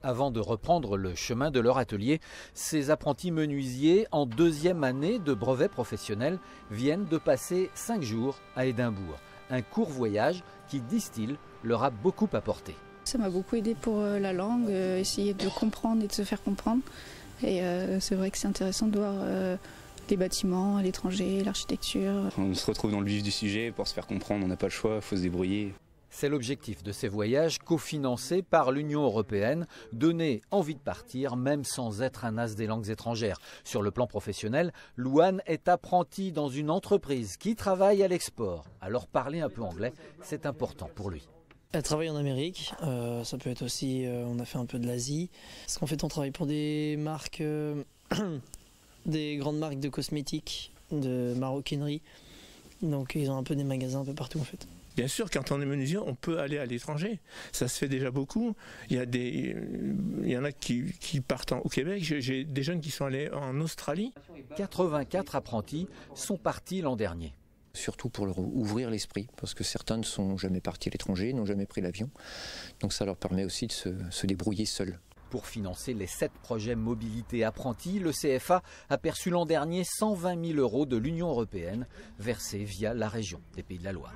Avant de reprendre le chemin de leur atelier, ces apprentis menuisiers en 2e année de brevet professionnel viennent de passer 5 jours à Édimbourg. Un court voyage qui, disent-ils, leur a beaucoup apporté. Ça m'a beaucoup aidé pour la langue, essayer de comprendre et de se faire comprendre. Et c'est vrai que c'est intéressant de voir les bâtiments à l'étranger, l'architecture. On se retrouve dans le vif du sujet pour se faire comprendre, on n'a pas le choix, il faut se débrouiller. C'est l'objectif de ces voyages cofinancés par l'Union européenne, donner envie de partir même sans être un as des langues étrangères. Sur le plan professionnel, Louane est apprenti dans une entreprise qui travaille à l'export. Alors parler un peu anglais, c'est important pour lui. Elle travaille en Amérique, ça peut être aussi, on a fait un peu de l'Asie. Parce qu'en fait on travaille pour des marques, des grandes marques de cosmétiques, de maroquinerie. Donc ils ont un peu des magasins un peu partout en fait. Bien sûr, quand on est menuisier, on peut aller à l'étranger. Ça se fait déjà beaucoup. Il y en a qui partent au Québec. J'ai des jeunes qui sont allés en Australie. 84 apprentis sont partis l'an dernier. Surtout pour leur ouvrir l'esprit, parce que certains ne sont jamais partis à l'étranger, n'ont jamais pris l'avion. Donc ça leur permet aussi de se débrouiller seuls. Pour financer les 7 projets mobilité apprentis, le CFA a perçu l'an dernier 120 000 € de l'Union européenne, versés via la région des Pays de la Loire.